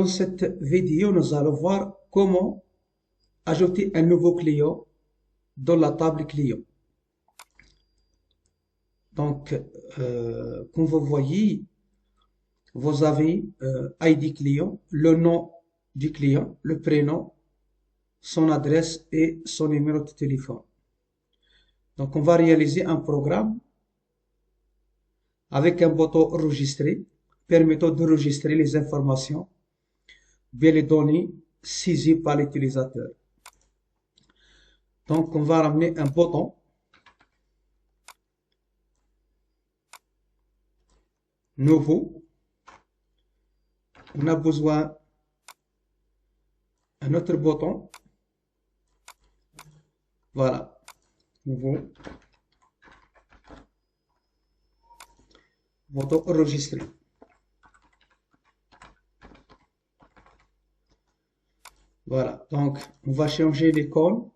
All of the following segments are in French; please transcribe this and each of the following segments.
Dans cette vidéo, nous allons voir comment ajouter un nouveau client dans la table client. Donc, comme vous voyez, vous avez ID client, le nom du client, le prénom, son adresse et son numéro de téléphone. Donc, on va réaliser un programme avec un bouton enregistrer permettant d'enregistrer les informations, bien les données saisies par l'utilisateur. Donc, on va ramener un bouton nouveau. On a besoin d'un autre bouton. Voilà, nouveau. Bouton enregistrer. Voilà, donc on va changer l'icône.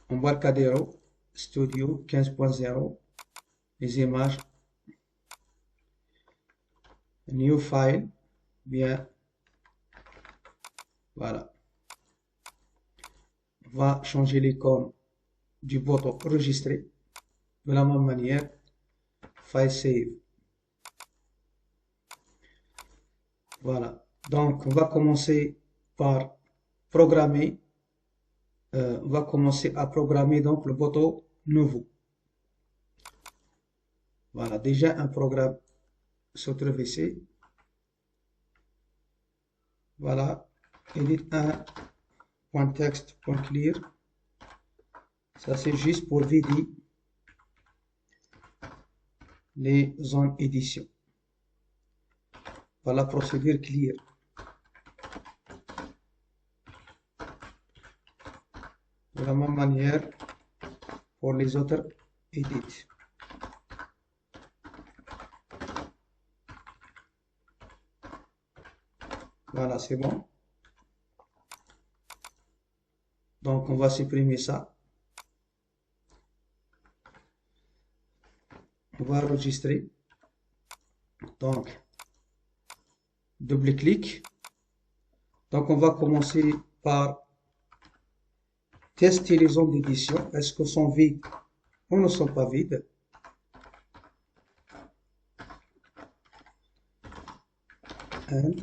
Embarcadero Studio 15.0, les images, new file, bien, voilà. On va changer l'icône du bouton enregistrer de la même manière, file save. Voilà, donc on va commencer par programmer. On va commencer à programmer donc le bouton nouveau. Voilà, déjà un programme se trouve ici. Voilà, edit 1.text.clear. Ça c'est juste pour vider les zones édition. Voilà, procédure clear. De la même manière pour les autres edits. Voilà, c'est bon. Donc, on va supprimer ça. On va enregistrer. Donc, double-clic. Donc, on va commencer par tester les zones d'édition. Est-ce qu'elles sont vides ou ne sont pas vides? And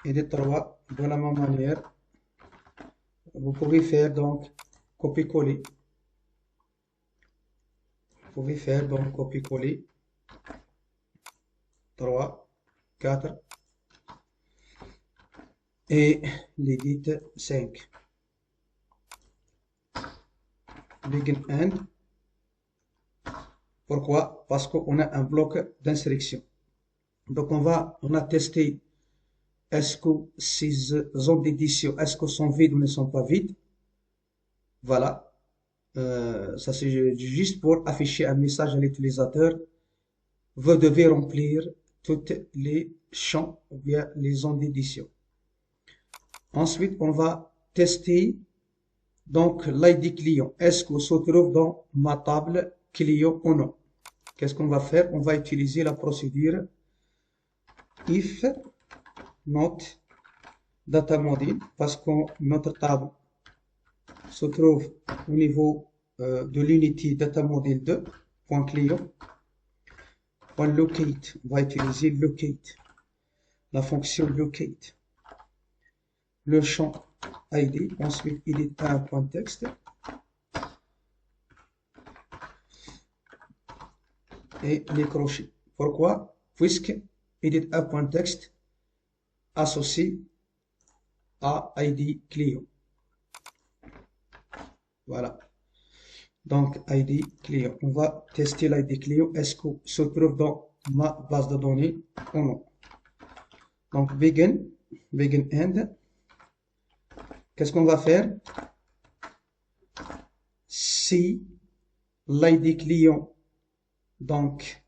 edit 3 de la même manière. Vous pouvez faire donc copier-coller. Vous pouvez faire donc copier-coller 3, 4 et l'edit 5. Begin end. Pourquoi? Parce qu'on a un bloc d'instruction. Donc on a testé est-ce que ces zones d'édition, est-ce qu'elles sont vides ou ne sont pas vides? Voilà. Ça c'est juste pour afficher un message à l'utilisateur. Vous devez remplir toutes les champs ou bien les zones d'édition. Ensuite, on va tester donc l'ID client. Est-ce qu'il se trouve dans ma table client ou non? Qu'est-ce qu'on va faire? On va utiliser la procédure if not data model parce que notre table se trouve au niveau de l'unité data model 2, point client. On locate, on va utiliser locate, la fonction locate, le champ ID, ensuite edit 1.text et les crochets. Pourquoi? Puisque edit 1.text associé à ID client. Voilà. Donc, ID client. On va tester l'ID client. Est-ce qu'il se trouve dans ma base de données ou non? Donc, begin end. Qu'est-ce qu'on va faire? Si l'ID client donc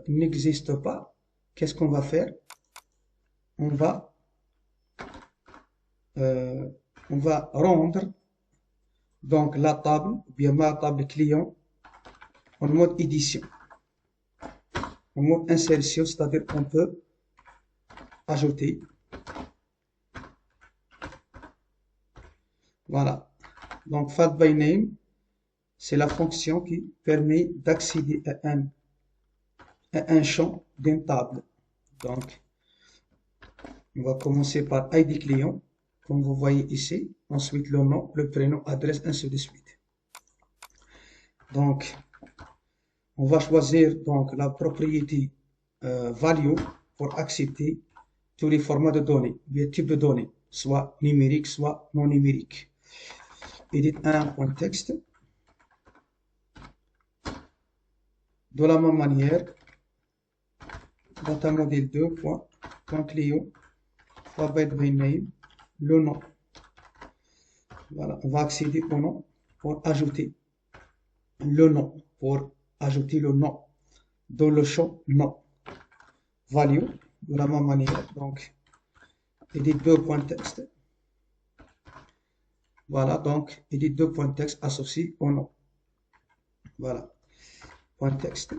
n'existe pas, qu'est-ce qu'on va faire? On va, euh, on va rendre donc la table, ou bien ma table client, en mode édition, en mode insertion, c'est-à-dire qu'on peut ajouter. Voilà. Donc, fat by name, c'est la fonction qui permet d'accéder à un champ d'une table. Donc, on va commencer par ID client, comme vous voyez ici. Ensuite, le nom, le prénom, adresse, ainsi de suite. Donc, on va choisir donc la propriété value pour accepter tous les formats de données, les types de données, soit numériques, soit non numériques. Edit 1.text. De la même manière, data model 2.client, byte by name, le nom. Voilà, on va accéder au nom pour ajouter le nom, pour ajouter le nom dans le champ nom. Value, de la même manière, donc, edit 2.text. Voilà, donc, edit 2.text associé au nom. Voilà, point texte,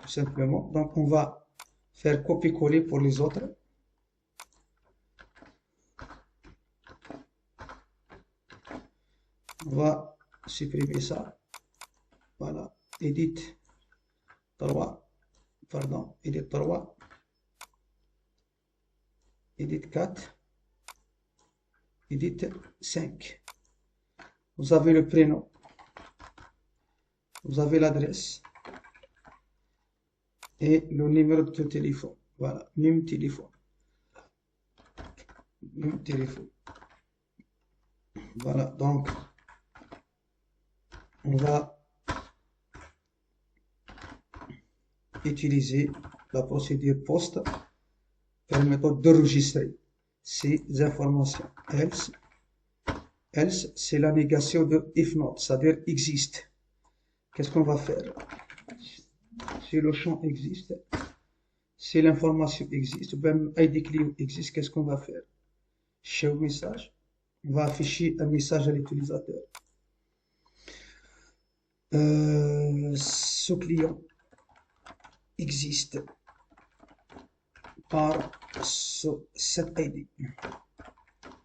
tout simplement. Donc, on va faire copier-coller pour les autres. On va supprimer ça. Voilà, edit 3, pardon, edit 3, edit 4, edit 5. Vous avez le prénom, vous avez l'adresse et le numéro de téléphone. Voilà, numéro téléphone. Numéro téléphone. Voilà, donc on va utiliser la procédure POST permettant d'enregistrer ces informations. Else, c'est la négation de if not, c'est-à-dire existe. Qu'est-ce qu'on va faire? Si le champ existe, si l'information existe, même ID client existe, qu'est-ce qu'on va faire? Show message, on va afficher un message à l'utilisateur. Ce client existe par cette ID.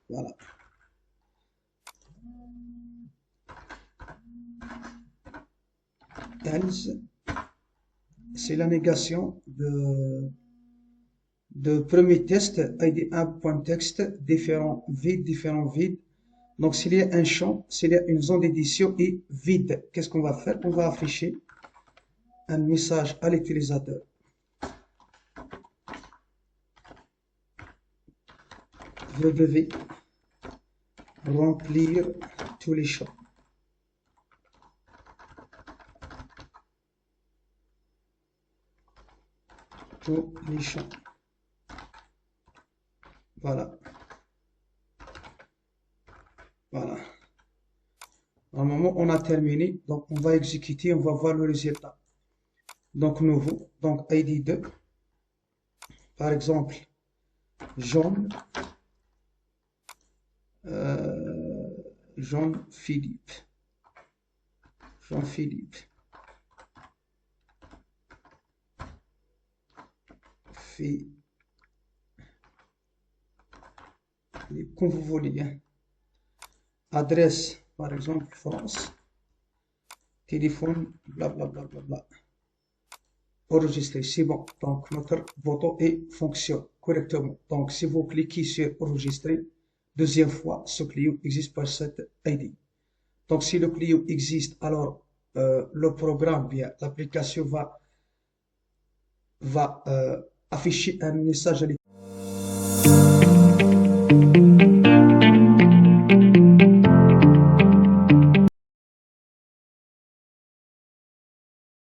Voilà. Else, c'est la négation de premier test id1.text différents vides. Donc, s'il y a un champ, s'il y a une zone d'édition et vide, qu'est-ce qu'on va faire? On va afficher un message à l'utilisateur. Vous devez remplir tous les champs. Tous les champs. Voilà. Voilà. Normalement, on a terminé. Donc, on va exécuter, on va voir le résultat. Donc, nouveau. Donc, ID 2. Par exemple, jaune. Jean-Philippe. Jean-Philippe. Comme vous voulez. Hein. Adresse, par exemple, France. Téléphone, blablabla. Bla, bla, bla. Enregistrer, c'est bon. Donc, notre photo fonctionne correctement. Donc, si vous cliquez sur enregistrer, deuxième fois, ce client existe par cette ID. Donc, si le client existe, alors le programme, bien, l'application va afficher un message à